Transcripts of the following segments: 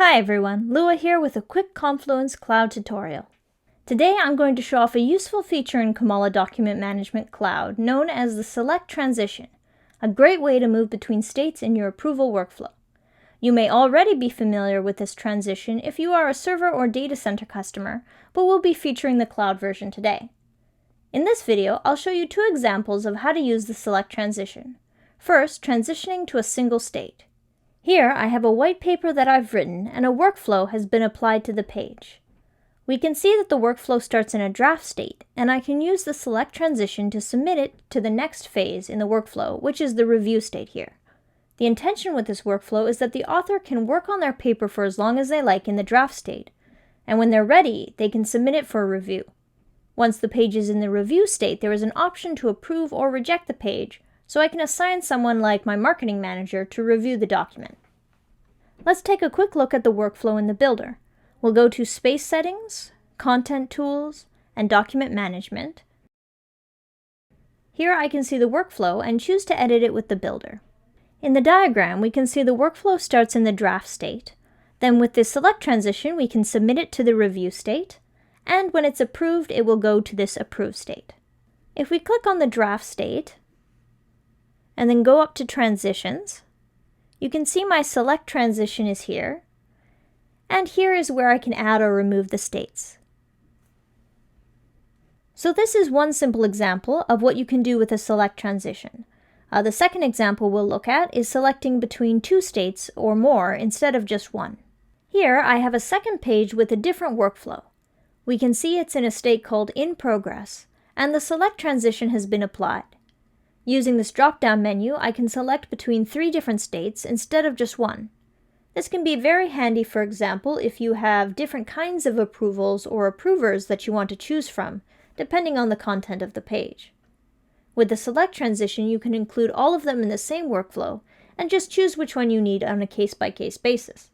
Hi everyone, Lua here with a quick Confluence Cloud tutorial. Today I'm going to show off a useful feature in Comala Document Management Cloud known as the Select Transition, a great way to move between states in your approval workflow. You may already be familiar with this transition if you are a server or data center customer, but we'll be featuring the cloud version today. In this video, I'll show you two examples of how to use the Select Transition. First, transitioning to a single state. Here I have a white paper that I've written and a workflow has been applied to the page. We can see that the workflow starts in a draft state, and I can use the Select Transition to submit it to the next phase in the workflow, which is the review state here. The intention with this workflow is that the author can work on their paper for as long as they like in the draft state, and when they're ready, they can submit it for a review. Once the page is in the review state, there is an option to approve or reject the page, so I can assign someone like my marketing manager to review the document. Let's take a quick look at the workflow in the builder. We'll go to Space Settings, Content Tools, and Document Management. Here I can see the workflow and choose to edit it with the builder. In the diagram, we can see the workflow starts in the draft state. Then with the Select Transition, we can submit it to the review state, and when it's approved, it will go to this Approve state. If we click on the draft state, and then go up to Transitions, you can see my Select Transition is here, and here is where I can add or remove the states. So this is one simple example of what you can do with a Select Transition. The second example we'll look at is selecting between two states or more instead of just one. Here I have a second page with a different workflow. We can see it's in a state called In Progress, and the Select Transition has been applied. Using this drop-down menu, I can select between 3 different states instead of just one. This can be very handy, for example, if you have different kinds of approvals or approvers that you want to choose from, depending on the content of the page. With the Select Transition, you can include all of them in the same workflow and just choose which one you need on a case-by-case basis.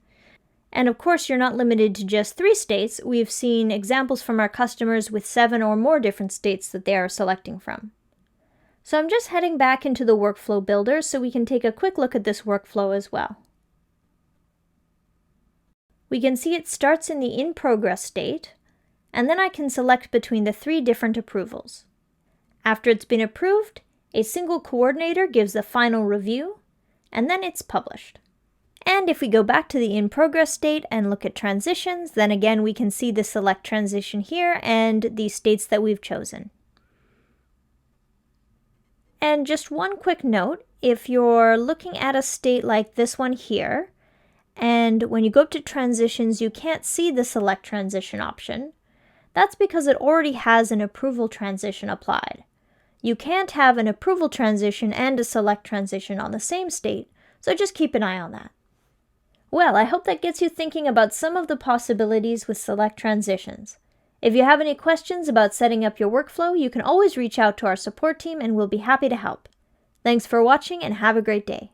And of course, you're not limited to just 3 states. We've seen examples from our customers with 7 or more different states that they are selecting from. So I'm just heading back into the workflow builder so we can take a quick look at this workflow as well. We can see it starts in the In Progress state, and then I can select between the 3 different approvals. After it's been approved, a single coordinator gives the final review, and then it's published. And if we go back to the In Progress state and look at transitions, then again we can see the Select Transition here and the states that we've chosen. And just one quick note, if you're looking at a state like this one here, and when you go up to Transitions you can't see the Select Transition option, that's because it already has an approval transition applied. You can't have an approval transition and a Select Transition on the same state, so just keep an eye on that. Well, I hope that gets you thinking about some of the possibilities with Select Transitions. If you have any questions about setting up your workflow, you can always reach out to our support team and we'll be happy to help. Thanks for watching and have a great day.